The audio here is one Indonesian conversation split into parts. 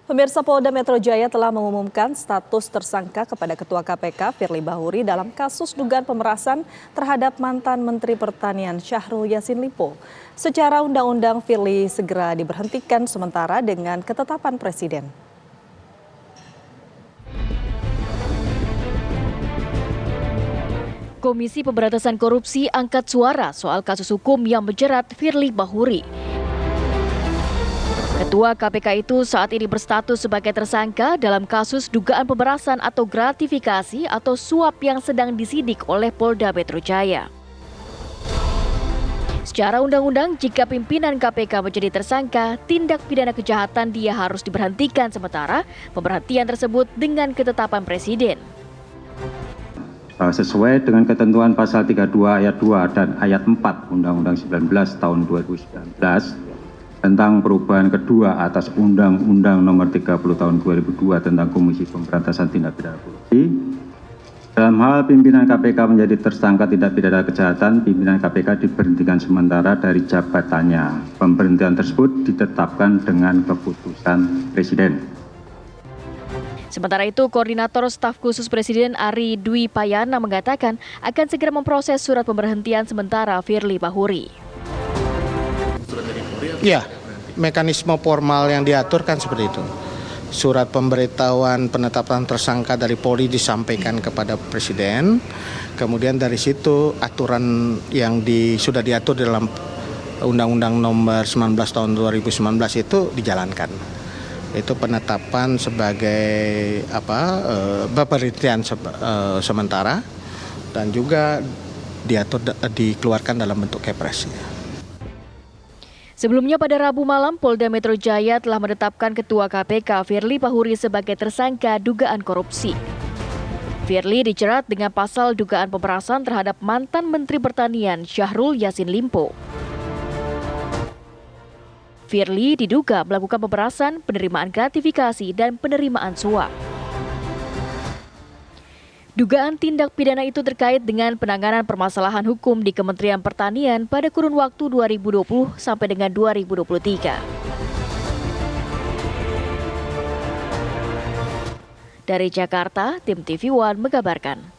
Pemirsa, Polda Metro Jaya telah mengumumkan status tersangka kepada Ketua KPK Firly Bahuri dalam kasus dugaan pemerasan terhadap mantan Menteri Pertanian Syahrul Yassin Limpo. Secara undang-undang, Firly segera diberhentikan sementara dengan ketetapan Presiden. Komisi Pemberantasan Korupsi angkat suara soal kasus hukum yang menjerat Firly Bahuri. Ketua KPK itu saat ini berstatus sebagai tersangka dalam kasus dugaan pemerasan atau gratifikasi atau suap yang sedang disidik oleh Polda Metro Jaya. Secara undang-undang, jika pimpinan KPK menjadi tersangka, tindak pidana kejahatan dia harus diberhentikan sementara pemberhentian tersebut dengan ketetapan Presiden. Sesuai dengan ketentuan pasal 32 ayat 2 dan ayat 4 Undang-Undang 19 tahun 2019 tentang perubahan kedua atas Undang-Undang Nomor 30 tahun 2002 tentang Komisi Pemberantasan Tindak Pidana Korupsi. Dalam hal pimpinan KPK menjadi tersangka tindak pidana kejahatan, pimpinan KPK diberhentikan sementara dari jabatannya. Pemberhentian tersebut ditetapkan dengan keputusan Presiden. Sementara itu, Koordinator Staf Khusus Presiden Ari Dwi Payana mengatakan akan segera memproses surat pemberhentian sementara Firly Bahuri. Ya, mekanisme formal yang diatur kan seperti itu. Surat pemberitahuan penetapan tersangka dari Polri disampaikan kepada Presiden. Kemudian dari situ aturan yang sudah diatur dalam Undang-Undang Nomor 19 tahun 2019 itu dijalankan. Itu penetapan sebagai pemberhentian sementara dan juga dikeluarkan dalam bentuk Kepres. Sebelumnya pada Rabu malam, Polda Metro Jaya telah menetapkan Ketua KPK Firly Bahuri sebagai tersangka dugaan korupsi. Firly dijerat dengan pasal dugaan pemerasan terhadap mantan Menteri Pertanian Syahrul Yassin Limpo. Firly diduga melakukan pemerasan, penerimaan gratifikasi, dan penerimaan suap. Dugaan tindak pidana itu terkait dengan penanganan permasalahan hukum di Kementerian Pertanian pada kurun waktu 2020 sampai dengan 2023. Dari Jakarta, tim TV One mengabarkan.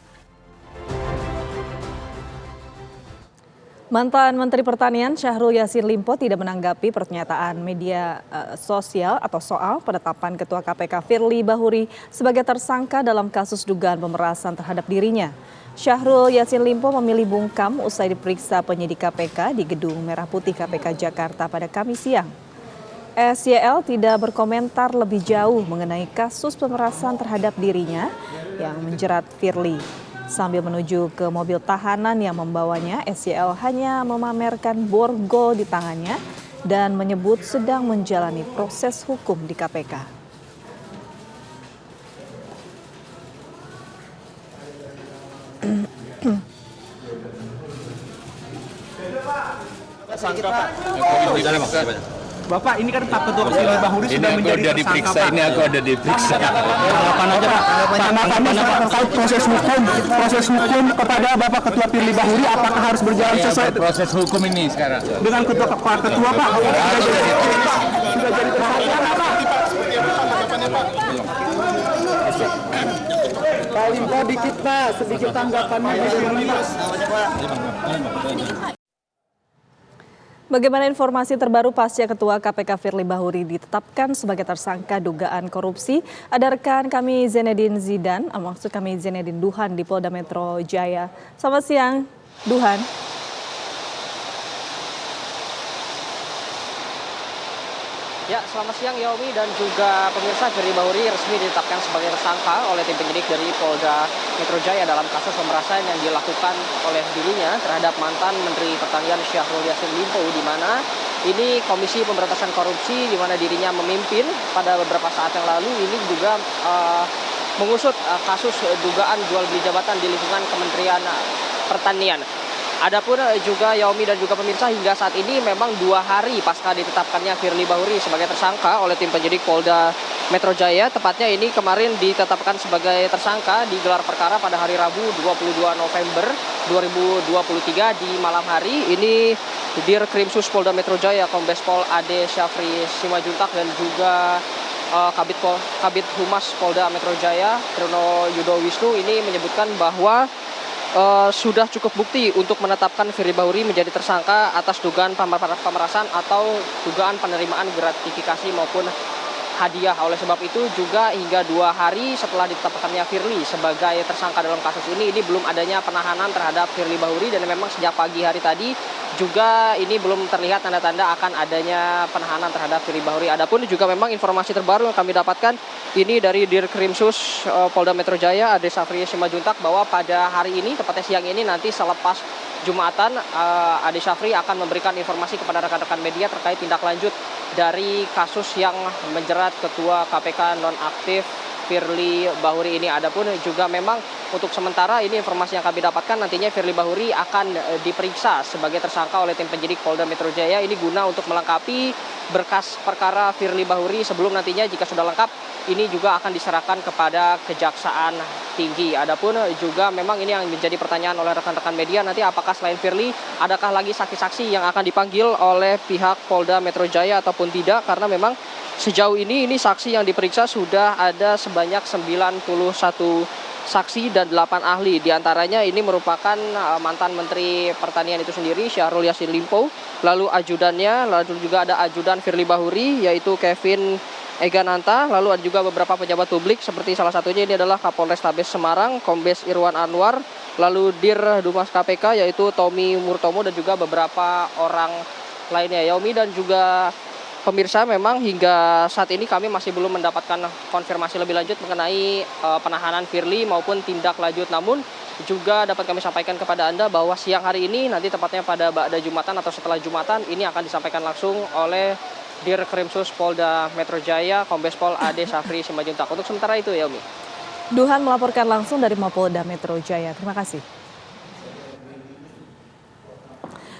Mantan Menteri Pertanian Syahrul Yassin Limpo tidak menanggapi pernyataan media sosial atau soal penetapan Ketua KPK Firly Bahuri sebagai tersangka dalam kasus dugaan pemerasan terhadap dirinya. Syahrul Yassin Limpo memilih bungkam usai diperiksa penyidik KPK di Gedung Merah Putih KPK Jakarta pada Kamis siang. SYL tidak berkomentar lebih jauh mengenai kasus pemerasan terhadap dirinya yang menjerat Firly. Sambil menuju ke mobil tahanan yang membawanya, SYL hanya memamerkan borgol di tangannya dan menyebut sedang menjalani proses hukum di KPK. Bapak, ini kan Pak Ketua Firly Bahuri sudah menjadi tersangka. Ini aku ada diperiksa. Tanggapannya terkait proses hukum kepada Bapak Ketua Firly Bahuri, apakah harus berjalan sesuai Proses hukum ini sekarang dengan Ketua Pak? Sudah jadi tersangka Pak. Pak Limpo dikit Pak, sedikit tanggapannya. Bagaimana informasi terbaru pasca Ketua KPK Firly Bahuri ditetapkan sebagai tersangka dugaan korupsi? Ada rekan kami Zenedin Duhan di Polda Metro Jaya. Selamat siang, Duhan. Ya, selamat siang Yaomi dan juga pemirsa. Firly Bahuri resmi ditetapkan sebagai tersangka oleh tim penyidik dari Polda Metro Jaya dalam kasus pemerasan yang dilakukan oleh dirinya terhadap mantan Menteri Pertanian Syahrul Yassin Limpo, di mana ini Komisi Pemberantasan Korupsi di mana dirinya memimpin pada beberapa saat yang lalu ini juga mengusut kasus dugaan jual beli jabatan di lingkungan Kementerian Pertanian. Adapun juga Yaomi dan juga pemirsa, hingga saat ini memang 2 hari pasca ditetapkannya Firly Bahuri sebagai tersangka oleh tim penyidik Polda Metro Jaya, tepatnya ini kemarin ditetapkan sebagai tersangka di gelar perkara pada hari Rabu 22 November 2023 di malam hari. Ini Dirkrimsus Polda Metro Jaya Kombes Pol Ade Syafri Simajuntak dan juga Kabid Humas Polda Metro Jaya, Triyono Yudo Wisnu, ini menyebutkan bahwa sudah cukup bukti untuk menetapkan Firly Bahuri menjadi tersangka atas dugaan pemerasan atau dugaan penerimaan gratifikasi maupun hadiah. Oleh sebab itu juga hingga 2 hari setelah ditetapkannya Firly sebagai tersangka dalam kasus ini belum adanya penahanan terhadap Firly Bahuri, dan memang sejak pagi hari tadi juga ini belum terlihat tanda-tanda akan adanya penahanan terhadap Firly Bahuri. Adapun juga memang informasi terbaru yang kami dapatkan ini dari Dirkrimsus Polda Metro Jaya Ade Safri Simajuntak, bahwa pada hari ini, tepatnya siang ini, nanti selepas Jumatan, Ade Safri akan memberikan informasi kepada rekan-rekan media terkait tindak lanjut dari kasus yang menjerat Ketua KPK nonaktif Firly Bahuri ini. Adapun juga memang untuk sementara ini informasi yang kami dapatkan, nantinya Firly Bahuri akan diperiksa sebagai tersangka oleh tim penyidik Polda Metro Jaya ini guna untuk melengkapi berkas perkara Firly Bahuri sebelum nantinya jika sudah lengkap ini juga akan diserahkan kepada Kejaksaan Tinggi. Adapun juga memang ini yang menjadi pertanyaan oleh rekan-rekan media, nanti apakah selain Firly adakah lagi saksi-saksi yang akan dipanggil oleh pihak Polda Metro Jaya ataupun tidak, karena memang sejauh ini saksi yang diperiksa sudah ada sebanyak 91 saksi dan 8 ahli. Di antaranya ini merupakan mantan Menteri Pertanian itu sendiri, Syahrul Yassin Limpo, lalu ajudannya, lalu juga ada ajudan Firly Bahuri yaitu Kevin Egananta, lalu ada juga beberapa pejabat publik seperti salah satunya ini adalah Kapolrestabes Semarang, Kombes Irwan Anwar, lalu Dir Dumas KPK yaitu Tommy Murtomo, dan juga beberapa orang lainnya. Yaomi dan juga pemirsa, memang hingga saat ini kami masih belum mendapatkan konfirmasi lebih lanjut mengenai penahanan Firly maupun tindak lanjut. Namun juga dapat kami sampaikan kepada Anda bahwa siang hari ini, nanti tepatnya pada ba'da Jumatan atau setelah Jumatan, ini akan disampaikan langsung oleh Dirkrimsus Polda Metro Jaya, Kombes Pol Ade Safri Simajuntak. Untuk sementara itu, Yaomi. Duhan melaporkan langsung dari Mapolda Metro Jaya. Terima kasih.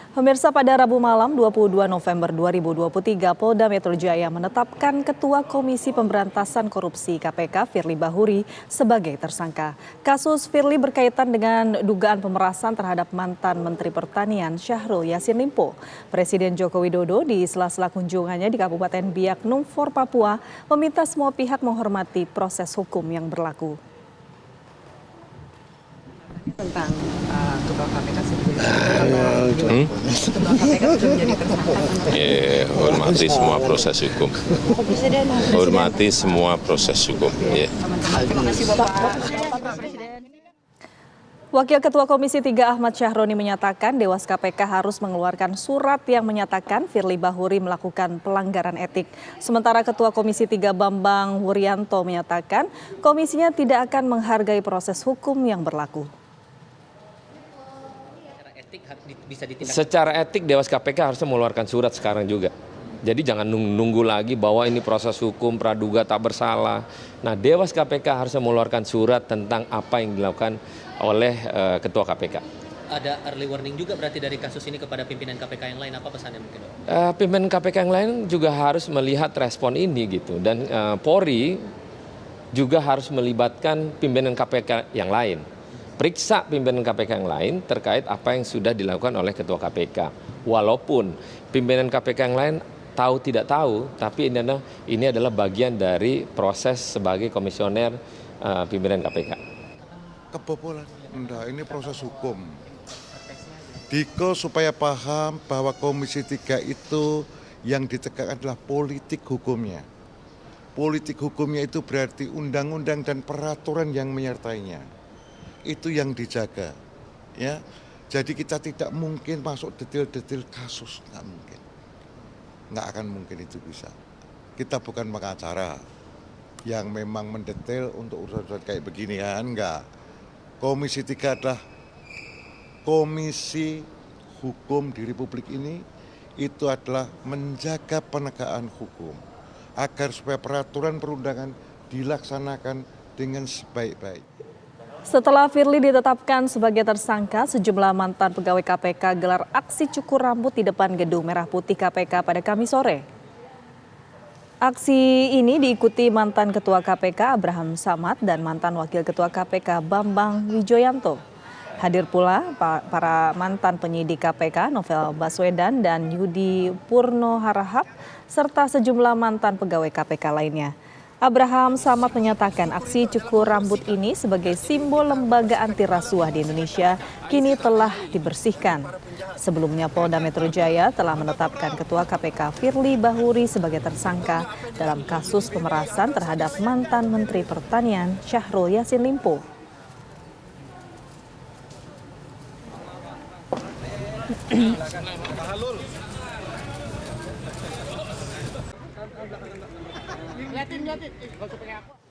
Pemirsa, pada Rabu malam 22 November 2023, Polda Metro Jaya menetapkan Ketua Komisi Pemberantasan Korupsi KPK Firly Bahuri sebagai tersangka. Kasus Firly berkaitan dengan dugaan pemerasan terhadap mantan Menteri Pertanian Syahrul Yassin Limpo. Presiden Joko Widodo di sela-sela kunjungannya di Kabupaten Biak Numfor, Papua, meminta semua pihak menghormati proses hukum yang berlaku. Tentang Ketua KPK Ketua KPK sudah menjadi tersangka. Hormati semua proses hukum. Hormati semua proses hukum. Terima kasih Bapak Presiden. Wakil Ketua Komisi 3 Ahmad Syahroni menyatakan Dewas KPK harus mengeluarkan surat yang menyatakan Firly Bahuri melakukan pelanggaran etik. Sementara Ketua Komisi 3 Bambang Wuryanto menyatakan komisinya tidak akan menghargai proses hukum yang berlaku. Secara etik Dewas KPK harusnya mengeluarkan surat sekarang juga. Jadi jangan nunggu lagi bahwa ini proses hukum praduga tak bersalah. Nah, Dewas KPK harusnya mengeluarkan surat tentang apa yang dilakukan oleh Ketua KPK. Ada early warning juga berarti dari kasus ini kepada pimpinan KPK yang lain, apa pesannya mungkin? Pimpinan KPK yang lain juga harus melihat respon ini gitu, dan Polri juga harus melibatkan pimpinan KPK yang lain. Periksa pimpinan KPK yang lain terkait apa yang sudah dilakukan oleh Ketua KPK. Walaupun pimpinan KPK yang lain tahu tidak tahu, tapi ini adalah bagian dari proses sebagai komisioner pimpinan KPK. Kebobolan, enggak, ini proses hukum. Diko supaya paham bahwa Komisi 3 itu yang ditegakkan adalah politik hukumnya. Politik hukumnya itu berarti undang-undang dan peraturan yang menyertainya. Itu yang dijaga, ya. Jadi kita tidak mungkin masuk detail-detail kasus, nggak mungkin, nggak akan mungkin itu bisa. Kita bukan pengacara yang memang mendetail untuk urusan kayak beginian, nggak. Komisi 3 adalah komisi hukum di Republik ini, itu adalah menjaga penegakan hukum agar supaya peraturan perundangan dilaksanakan dengan sebaik-baik. Setelah Firly ditetapkan sebagai tersangka, sejumlah mantan pegawai KPK gelar aksi cukur rambut di depan Gedung Merah Putih KPK pada Kamis sore. Aksi ini diikuti mantan Ketua KPK Abraham Samad dan mantan Wakil Ketua KPK Bambang Wijoyanto. Hadir pula para mantan penyidik KPK Novel Baswedan dan Yudi Purno Harahap serta sejumlah mantan pegawai KPK lainnya. Abraham Samad menyatakan aksi cukur rambut ini sebagai simbol lembaga anti rasuah di Indonesia kini telah dibersihkan. Sebelumnya Polda Metro Jaya telah menetapkan Ketua KPK Firly Bahuri sebagai tersangka dalam kasus pemerasan terhadap mantan Menteri Pertanian Syahrul Yassin Limpo. Liatin.